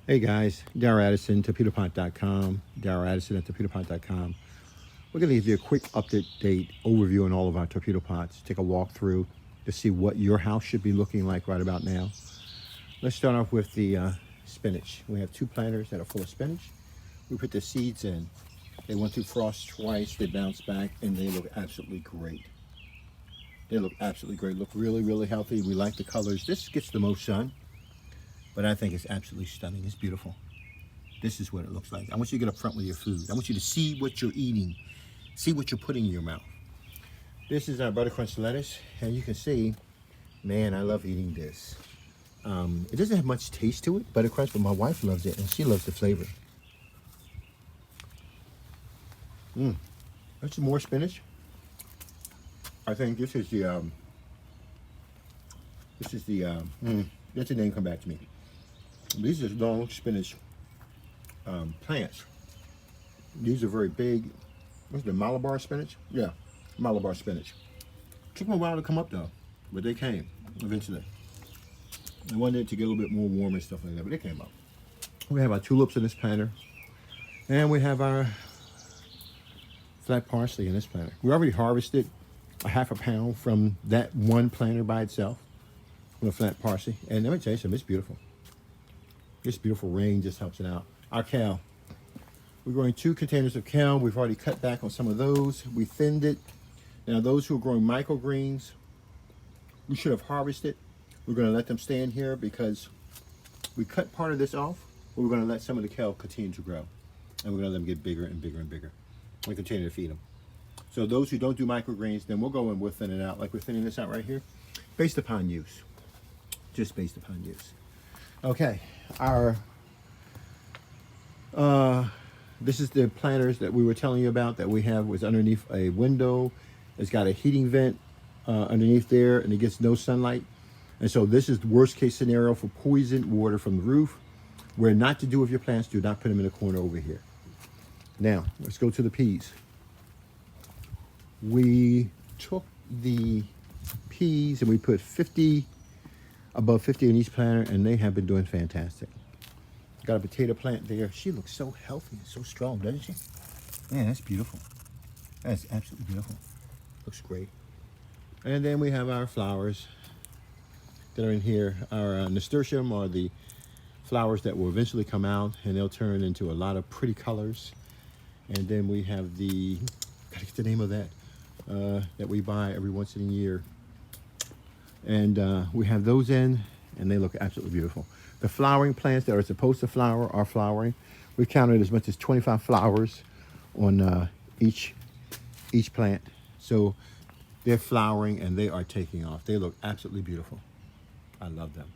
Hey guys, Darrell Addison, torpedopot.com. Darrell Addison at torpedopot.com. We're going to give you a quick update overview on all of our torpedo pots. Take a walk through to see what your house should be looking like right about now. Let's start off with the spinach. We have two planters that are full of spinach. We put the seeds in. They went through frost twice. They bounced back, and they look absolutely great. They look absolutely great. Look really, really healthy. We like the colors. This gets the most sun, but I think it's absolutely stunning. It's beautiful. This is what it looks like. I want you to get up front with your food. I want you to see what you're eating. See what you're putting in your mouth. This is our butter crunch lettuce, and you can see, man, I love eating this. It doesn't have much taste to it, butter crunch, but my wife loves it, and she loves the flavor. That's more spinach. I think this is the let the name come back to me. These are long spinach plants. These are very big. What's the Malabar spinach? Yeah, Malabar spinach. Took them a while to come up though, but they came eventually. I wanted it to get a little bit more warm and stuff like that, but they came up. We have our tulips in this planter, and we have our flat parsley in this planter. We already harvested a half a pound from that one planter by itself, from the flat parsley. And let me tell you something, it's beautiful. This beautiful rain just helps it out. Our kale. We're growing 2 containers of kale. We've already cut back on some of those. We thinned it. Now those who are growing microgreens, we should have harvested. We're going to let them stay in here because we cut part of this off, but we're going to let some of the kale continue to grow. And we're going to let them get bigger and bigger and bigger. We continue to feed them. So those who don't do microgreens, then we'll go and we'll thin it out, like we're thinning this out right here, based upon use. Just based upon use. Okay, our this is the planters that we were telling you about that we have was underneath a window. It's got a heating vent underneath there, and it gets no sunlight. And so this is the worst case scenario for poisoned water from the roof. Where not to do with your plants, do not put them in the corner over here. Now, let's go to the peas. We took the peas and we put 50, above 50 in each planter, and they have been doing fantastic. Got a potato plant there. She looks so healthy and so strong, doesn't she? Man, that's beautiful. That's absolutely beautiful. Looks great. And then we have our flowers that are in here. Our nasturtium are the flowers that will eventually come out, and they'll turn into a lot of pretty colors. And then we have the, gotta get the name of that, that we buy every once in a year. And we have those in, and they look absolutely beautiful. The flowering plants that are supposed to flower are flowering. We've counted as much as 25 flowers on each plant. So they're flowering and they are taking off. They look absolutely beautiful. I love them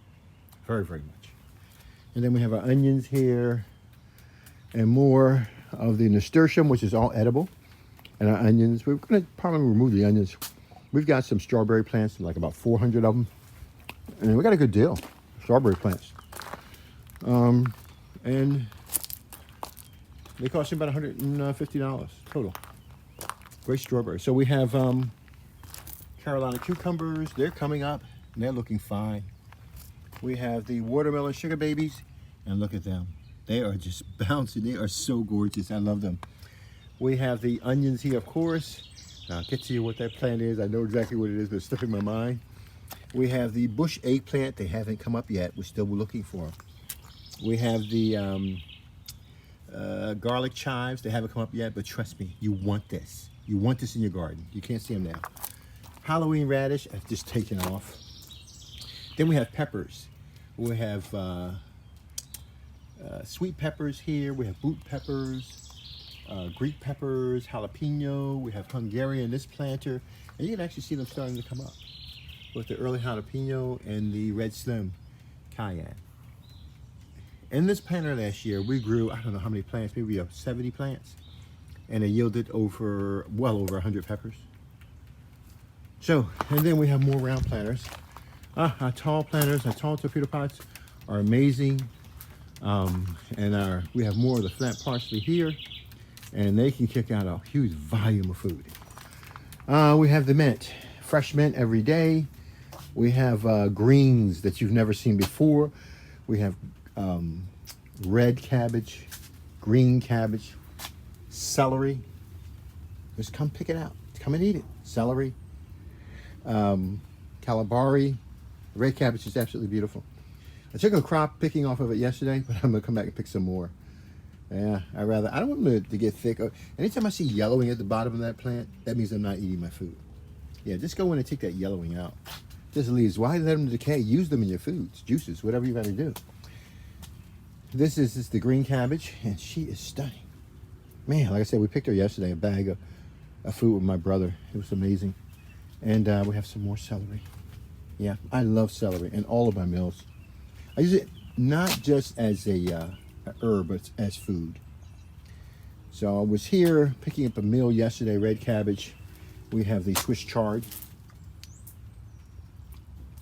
very, very much. And then we have our onions here and more of the nasturtium, which is all edible. And our onions, we're gonna probably remove the onions. We've got some strawberry plants, like about 400 of them. And we got a good deal, strawberry plants. And they cost you about $150 total. Great strawberry. So we have Carolina cucumbers. They're coming up and they're looking fine. We have the watermelon sugar babies, and look at them. They are just bouncing. They are so gorgeous. I love them. We have the onions here, of course. I'll get to you what that plant is. I know exactly what it is, but it's slipping my mind. We have the bush eggplant. They haven't come up yet. We're still looking for them. We have the garlic chives. They haven't come up yet, but trust me, you want this. You want this in your garden. You can't see them now. Halloween radish have just taken off. Then we have peppers. We have sweet peppers here. We have boot peppers, Greek peppers, jalapeno. We have Hungarian in this planter. And you can actually see them starting to come up with the early jalapeno and the red slim cayenne. In this planter last year, we grew, I don't know how many plants, maybe 70 plants. And it yielded well over 100 peppers. So, and then we have more round planters. Our tall planters, our tall torpedo pots are amazing. And we have more of the flat parsley here, and they can kick out a huge volume of food. We have the mint, fresh mint every day. We have greens that you've never seen before. We have red cabbage, green cabbage, celery. Just come pick it out. Come and eat it. Celery, calabari. Red cabbage is absolutely beautiful. I took a crop picking off of it yesterday, but I'm gonna come back and pick some more. Yeah, I don't want it to get thick. Anytime I see yellowing at the bottom of that plant, that means I'm not eating my food. Yeah, just go in and take that yellowing out. Just leaves. Why let them decay? Use them in your foods, juices, whatever you got to do. This is the green cabbage, and she is stunning. Man, like I said, we picked her yesterday, a bag of food with my brother. It was amazing. And we have some more celery. Yeah, I love celery in all of my meals. I use it not just as a herb, but as food. So I was here picking up a meal yesterday, red cabbage. We have the Swiss chard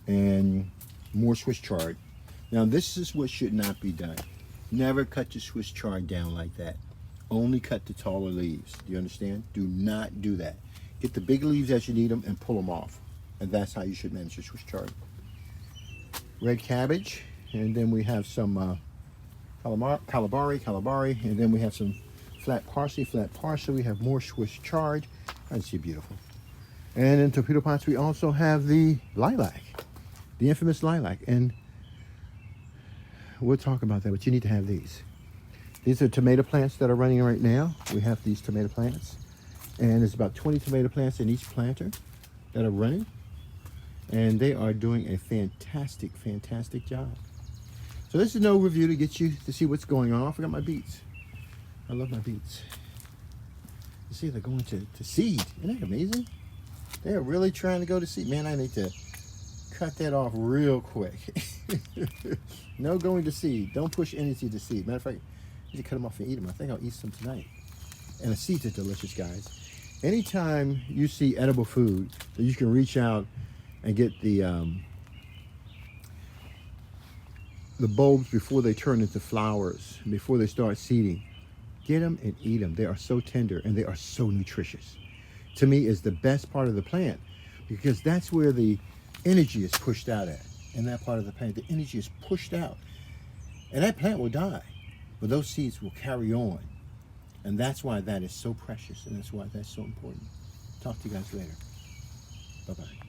and more Swiss chard. Now this is what should not be done. Never cut your Swiss chard down like that. Only cut the taller leaves. Do you understand? Do not do that. Get the big leaves as you need them and pull them off. And that's how you should manage your Swiss chard. Red cabbage, and then we have some calabari, and then we have some flat parsley. We have more Swiss chard. Aren't you beautiful? And in torpedo pots, we also have the lilac, the infamous lilac. And we'll talk about that, but you need to have these. These are tomato plants that are running right now. We have these tomato plants, and there's about 20 tomato plants in each planter that are running, and they are doing a fantastic, fantastic job. So this is no review to get you to see what's going on. I forgot my beets. I love my beets. You see, they're going to seed. Isn't that amazing? They're really trying to go to seed. Man, I need to cut that off real quick. No going to seed. Don't push anything to seed. Matter of fact, I need to cut them off and eat them. I think I'll eat some tonight. And the seeds are delicious, guys. Anytime you see edible food, that you can reach out and get the bulbs before they turn into flowers, before they start seeding. Get them and eat them. They are so tender and they are so nutritious. To me, is the best part of the plant, because that's where the energy is pushed out at. In that part of the plant, the energy is pushed out. And that plant will die, but those seeds will carry on. And that's why that is so precious, and that's why that's so important. Talk to you guys later. Bye-bye.